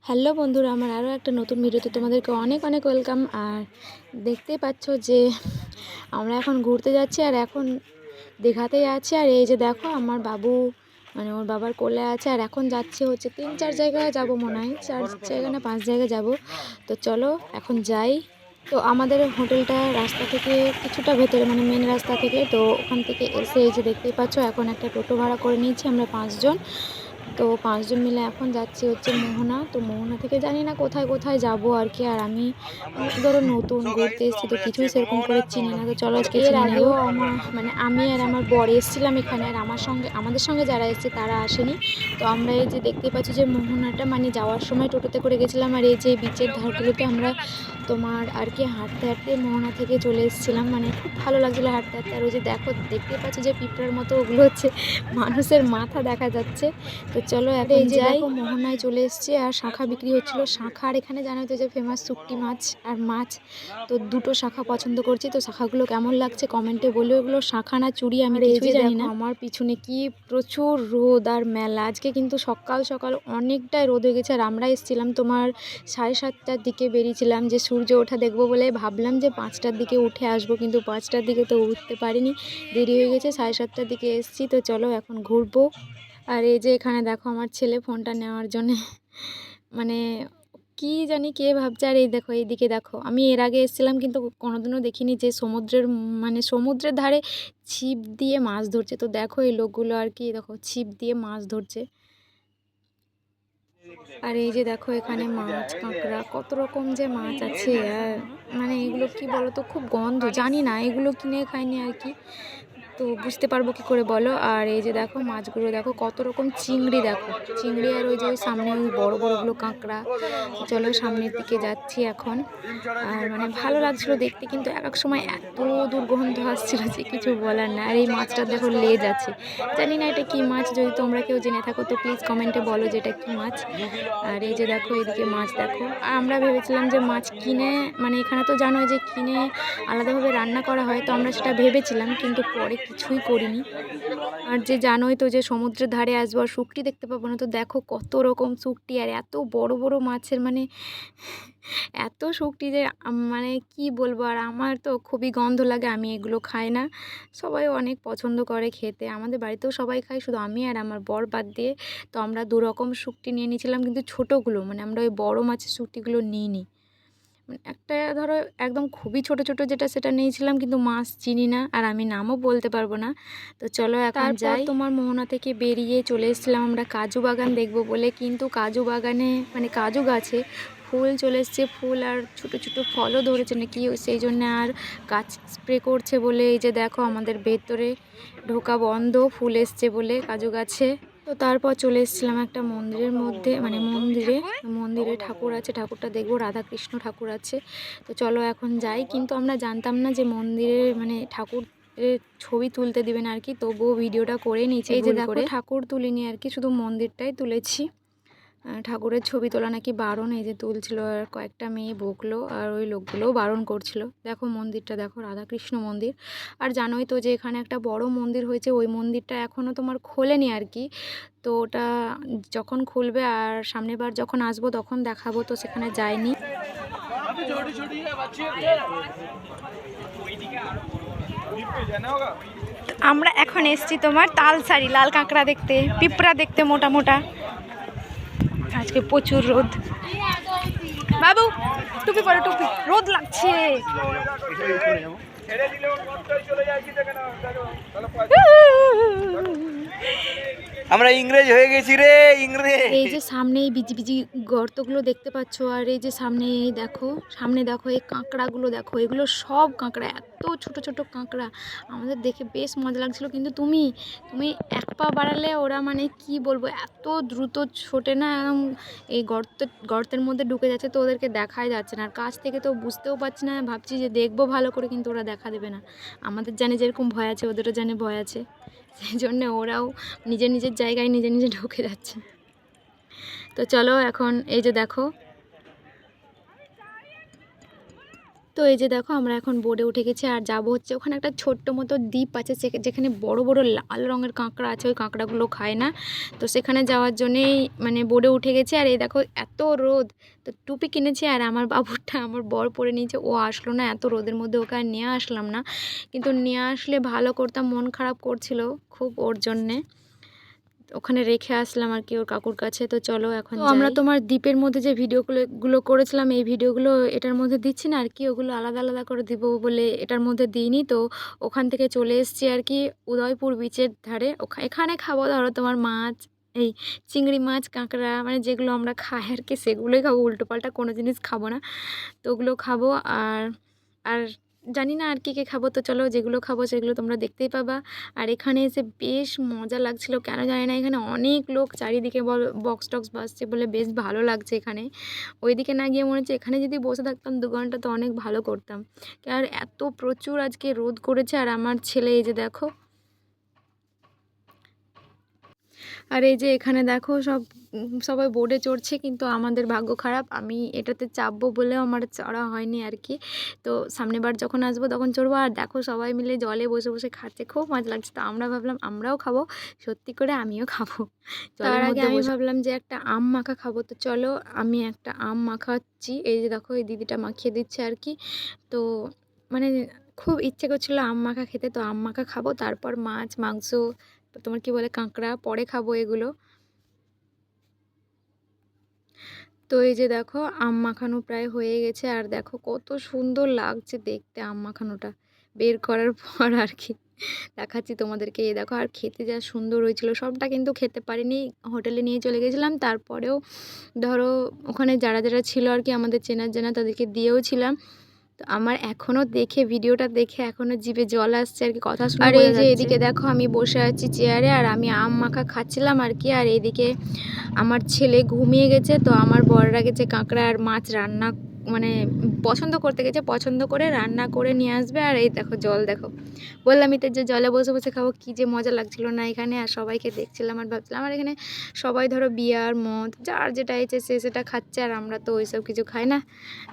Hello বন্ধুরা, আমার আরও একটা নতুন ভিডিওতে তোমাদেরকে অনেক অনেক ওয়েলকাম। আর দেখতেই পাচ্ছ যে আমরা এখন ঘুরতে যাচ্ছি, আর এখন দীঘাতেই আছি। আর এই যে দেখো আমার বাবু মানে ওর বাবার কোলে আছে, আর এখন যাচ্ছি হচ্ছে 3-4 জায়গায় যাব, মনে হয় 4 জায়গা না 5 জায়গায় যাব। তো চলো এখন যাই। তো আমাদের হোটেলটা রাস্তা থেকে কিছুটা ভেতরে, মানে মেন রাস্তা থেকে। তো ওখান থেকে এসে এই যে দেখতেই পাচ্ছ এখন একটা টোটো ভাড়া করে নিয়েছি আমরা 5 জন। তো 5 জন মিলে এখন যাচ্ছি হচ্ছে মোহনা। তো মোহনা থেকে জানি না কোথায় কোথায় যাব আর কি। আর আমি ধরো নতুন ঘুরতে এসেছি, তো কিছুই সেরকম করে চিনি না। তো চলো আজকে এর আগেও আমার মানে আমি আর আমার বর এসেছিলাম এখানে, আর আমাদের সঙ্গে যারা এসেছে তারা আসেনি। তো আমরা এই যে দেখতেই পাচ্ছি যে মোহনাটা মানে যাওয়ার সময় টোটোতে করে গেছিলাম, আর এই যে বিচের ধারগুলোতে আমরা তোমার আর কি হাঁটতে হাঁটতে মোহনা থেকে চলে এসেছিলাম। মানে খুব ভালো লাগছিলো হাঁটতে হাঁটতে। আর ওই যে দেখো দেখতেই পাচ্ছ যে পিঁপড়ার মতো ওগুলো হচ্ছে মানুষের মাথা দেখা যাচ্ছে। তো চলো এখন এই যে দেখো মোহনায় চলে এসেছি, আর শাঁখা বিক্রি হচ্ছিল। শাঁখা, আর এখানে জানো তো যে ফেমাস শুটকি মাছ আর মাছ। তো দুটো শাঁখা পছন্দ করছি। তো শাঁখাগুলো কেমন লাগছে কমেন্টে বলে। ওগুলো শাঁখা না চুড়ি আমি কিছুই জানি না। আমার পিছনে কি প্রচুর রোদ আর মেলা। আজকে কিন্তু সকাল সকাল অনেকটাই রোদ হয়ে গেছে। আর আমরা এসেছিলাম তোমার 7:30টার দিকে বেরিয়েছিলাম, যে সূর্য ওঠা দেখবো বলে। ভাবলাম যে 5টার দিকে উঠে আসবো, কিন্তু 5টার দিকে তো উঠতে পারিনি, দেরি হয়ে গেছে। 7:30টার দিকে এসেছি। তো চলো এখন ঘুরবো। আর এই যে এখানে দেখো আমার ছেলে ফোনটা নেওয়ার জন্যে মানে কি জানি কে ভাবছে। আর এই দেখো এইদিকে দেখো, আমি এর আগে এসেছিলাম কিন্তু কোনোদিনও দেখিনি যে সমুদ্রের ধারে ছিপ দিয়ে মাছ ধরছে। তো দেখো এই লোকগুলো আর কি দেখো ছিপ দিয়ে মাছ ধরছে। আর এই যে দেখো এখানে মাছ কাঁকড়া কত রকম যে মাছ আছে। আর মানে এগুলো কি বলো তো, খুব গন্ধ, জানি না, এগুলো কিনে খাইনি আর কি, তো বুঝতে পারবো কি করে বলো। আর এই যে দেখো মাছগুলো দেখো কত রকম চিংড়ি, দেখো চিংড়ি। আর ওই যে ওই সামনে ওই বড় বড়গুলো কাঁকড়া। চলো সামনের দিকে যাচ্ছি এখন। আর মানে ভালো লাগছিলো দেখতে, কিন্তু এক এক সময় এত দুর্গন্ধ আসছিল যে কিছু বলার না। আর এই মাছটা দেখো লেজ আছে, জানি না এটা কি মাছ। যদি তোমরা কেউ জেনে থাকো তো প্লিজ কমেন্টে বলো যে এটা কি মাছ। আর এই যে দেখো এদিকে মাছ দেখো। আর আমরা ভেবেছিলাম যে মাছ কিনে, মানে এখানে তো জানোই যে কিনে আলাদাভাবে রান্না করা হয়, তো আমরা সেটা ভেবেছিলাম, কিন্তু পরে কিছুই করিনি। আর যে জানোই তো যে সমুদ্রের ধারে আসবো আর শুঁটকি দেখতে পাবো না। তো দেখো কত রকম শুঁটকি, আর এত বড় বড় মাছের মানে এত শুঁটকি যে মানে কি বলবো। আর আমার তো খুবই গন্ধ লাগে, আমি এগুলো খাই না। সবাই অনেক পছন্দ করে খেতে, আমাদের বাড়িতেও সবাই খায়, শুধু আমি আর আমার বর বাদ দিয়ে। তো আমরা 2 রকম শুঁটকি নিয়ে নিয়েছিলাম, কিন্তু ছোটোগুলো, মানে আমরা ওই বড় মাছের শুঁটকিগুলো নিইনি। একটা ধরো একদম খুবই ছোট ছোট যেটা, সেটা নিয়েছিলাম, কিন্তু মাছ চিনি না আর আমি নামও বলতে পারবো না। তো চলো এখন যাই। তোমার মোহনা থেকে বেরিয়ে চলে এসেছিলাম আমরা কাজু বাগান দেখবো বলে, কিন্তু কাজু বাগানে মানে কাজু গাছে ফুল চলে এসছে, ফুল আর ছোটো ছোটো ফলও ধরেছে নাকি, সেই জন্য আর গাছ স্প্রে করছে বলে এই যে দেখো আমাদের ভেতরে ঢোকা বন্ধ, ফুল এসছে বলে কাজু গাছে। তো তারপর চলে এসেছিলাম একটা মন্দিরের মধ্যে, মানে মন্দিরে ঠাকুর আছে, ঠাকুরটা দেখবো, রাধাকৃষ্ণ ঠাকুর আছে। তো চলো এখন যাই। কিন্তু আমরা জানতাম না যে মন্দিরে মানে ঠাকুর ছবি তুলতে দিবেন আর কি, তবুও ভিডিওটা করে নিয়েছি। এই যে দেখো ঠাকুর তুলিনি আর কি, শুধু মন্দিরটাই তুলেছি। ঠাকুরের ছবি তোলা নাকি বারণ, এই যে তুলছিল, আর কয়েকটা মেয়ে বকলো, আর ওই লোকগুলোও বারণ করছিল। দেখো মন্দিরটা দেখো, রাধাকৃষ্ণ মন্দির। আর জানোই তো যে এখানে একটা বড় মন্দির হয়েছে, ওই মন্দিরটা এখনও তোমার খোলেনি আর কি। তো ওটা যখন খুলবে আর সামনের বার যখন আসবো তখন দেখাবো, তো সেখানে যাইনি। আমরা এখন এসছি তোমার তালসারি, লাল কাঁকড়া দেখতে, পিঁপড়া দেখতে মোটা মোটা। আজকে প্রচুর রোদ। বাবু টুপি পরে, টুপি, রোদ লাগছে। আমরা ইংরেজ হয়ে গেছি রে, ইংরেজ। এই যে সামনে এই বিজি বিজি গর্তগুলো দেখতে পাচ্ছ, আর এই যে সামনে দেখো এই কাঁকড়াগুলো দেখো, এগুলো সব কাঁকড়া, এত ছোট ছোট কাঁকড়া। আমাদের দেখে বেশ মজা লাগছিল, কিন্তু তুমি এক পা বাড়ালে ওরা মানে কি বলবো এত দ্রুত ছোটে না, এই গর্তের মধ্যে ঢুকে যাচ্ছে, তো ওদেরকে দেখাই যাচ্ছে না। আর কাছ থেকে তো বুঝতেও পারছি না, ভাবছি যে দেখবো ভালো করে, কিন্তু ওরা দেখা দেবে না। আমাদের জানে যেরকম ভয় আছে, ওদেরও জানে ভয় আছে, সেই জন্যে ওরাও নিজের নিজের জায়গায় নিজে ঢুকে যাচ্ছে। তো চলো এখন এই যে দেখো তো এই যে দেখো আমরা এখন বোটে উঠে গেছি আর যাবো হচ্ছে ওখানে একটা ছোট্ট মতো দ্বীপ আছে যেখানে বড় বড় লাল রঙের কাঁকড়া আছে, ওই কাঁকড়াগুলো খায় না। তো সেখানে যাওয়ার জন্যেই মানে বোটে উঠে গেছি। আর এই দেখো এত রোদ, তো টুপি কিনেছি আর আমার বাবুরটা আমার বর পরে নিয়েছে, ও আসলো না এত রোদের মধ্যে, ওকে আর নিয়ে আসলাম না, কিন্তু নিয়ে আসলে ভালো করতাম, মন খারাপ করছিল খুব ওর জন্যে, ওখানে রেখে আসলাম আর কি ওর কাকুর কাছে। তো চলো এখন আমরা তোমার দ্বীপের মধ্যে যে ভিডিওগুলো করেছিলাম, এই ভিডিওগুলো এটার মধ্যে দিচ্ছি না আর কি, ওগুলো আলাদা আলাদা করে দিব বলে এটার মধ্যে দিইনি। তো ওখান থেকে চলে এসেছি আর কি উদয়পুর বিচের ধারে, এখানে খাবো ধরো তোমার মাছ, এই চিংড়ি মাছ, কাঁকড়া, মানে যেগুলো আমরা খাই আর কি সেগুলোই খাবো, উল্টোপাল্টা কোনো জিনিস খাবো না। তো ওগুলো খাবো আর আর জানি না আর কী কী খাবো। তো চলো যেগুলো খাবো সেগুলো তোমরা দেখতেই পাবা। আর এখানে এসে বেশ মজা লাগছিল, কেন জানি না, এখানে অনেক লোক চারিদিকে বক্স টক্স বাজছে বলে বেশ ভালো লাগছে এখানে। ওইদিকে না গিয়ে মনে হচ্ছে এখানে যদি বসে থাকতাম 2 ঘন্টা তো অনেক ভালো করতাম। আর এত প্রচুর আজকে রোদ করেছে। আর আমার ছেলে এই যে দেখো, আর এই যে এখানে দেখো সবাই বোর্ডে চড়ছে, কিন্তু আমাদের ভাগ্য খারাপ, আমি এটাতে চাপবো বলেও আমার চড়া হয়নি আর কি। তো সামনেবার যখন আসবো তখন চড়বো। আর দেখো সবাই মিলে জলে বসে বসে খাচ্ছে, খুব মজা লাগছে। তো আমরা ভাবলাম আমরাও খাবো, সত্যি করে আমিও খাবো। তার আগে আমি ভাবলাম যে একটা আম মাখা খাবো। তো চলো আমি একটা আম মাখাচ্ছি, এই যে দেখো এই দিদিটা মাখিয়ে দিচ্ছে আর কি। তো মানে খুব ইচ্ছে করছিল আম মাখা খেতে, তো আম মাখা খাবো, তারপর মাছ মাংস, তোমার কি বলে কাঁকড়া পরে খাবো এগুলো। তো এই যে দেখো আম মাখানো প্রায় হয়ে গেছে, আর দেখো কত সুন্দর লাগছে দেখতে আম মাখানোটা বের করার পর আর কি দেখাচ্ছি তোমাদেরকে। এই দেখো, আর খেতে যা সুন্দর হয়েছিল, সবটা কিন্তু খেতে পারিনি, হোটেলে নিয়ে চলে গেছিলাম। তারপরেও ধরো ওখানে যারা যারা ছিল আর কি আমাদের চেনা জানা, তাদেরকে দিয়েও ছিলাম। তো আমার এখনও দেখে ভিডিওটা দেখে এখনও জিভে জল আসছে আর কি, কথা শুনে। আর এই যে এদিকে দেখো আমি বসে আছি চেয়ারে আর আমি আম মাখা খাচ্ছিলাম আর কি। আর এইদিকে আমার ছেলে ঘুমিয়ে গেছে, তো আমার বররা গেছে কাঁকড়া আর মাছ রান্না মানে পছন্দ করতে গেছে, পছন্দ করে রান্না করে নিয়ে আসবে। আর এই দেখো জল দেখো, বললামই তো যে জলে বসে বসে খাবো, কী যে মজা লাগছিল না এখানে। আর সবাইকে দেখছিলাম আর ভাবছিলাম, আর এখানে সবাই ধরো বিয়ার মদ যার যেটা ইচ্ছে সে সেটা খাচ্ছে, আর আমরা তো ওইসব কিছু খাই না।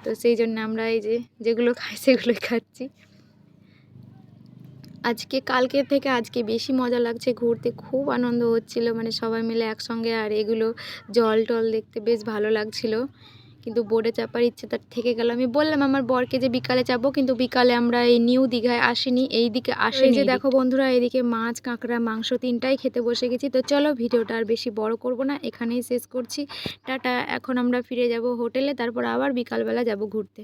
তো সেই জন্য আমরা এই যে যেগুলো খাই সেগুলোই খাচ্ছি। আজকে কালকের থেকে আজকে বেশি মজা লাগছে ঘুরতে, খুব আনন্দ হচ্ছিল মানে সবাই মিলে একসঙ্গে। আর এগুলো জল টল দেখতে বেশ ভালো লাগছিল, কিন্তু বোর্ডে চাপার ইচ্ছে তার থেকে গেল। আমি বললাম আমার বরকে যে বিকালে যাবো, কিন্তু বিকালে আমরা এই নিউ দীঘায় আসিনি, এই দিকে আসেনি। যে দেখো বন্ধুরা এইদিকে মাছ কাঁকড়া মাংস তিনটাই খেতে বসে গেছি। তো চলো ভিডিওটা আর বেশি বড় করব না, এখানেই শেষ করছি। টাটা। এখন আমরা ফিরে যাব হোটেলে, তারপর আবার বিকালবেলা যাব ঘুরতে।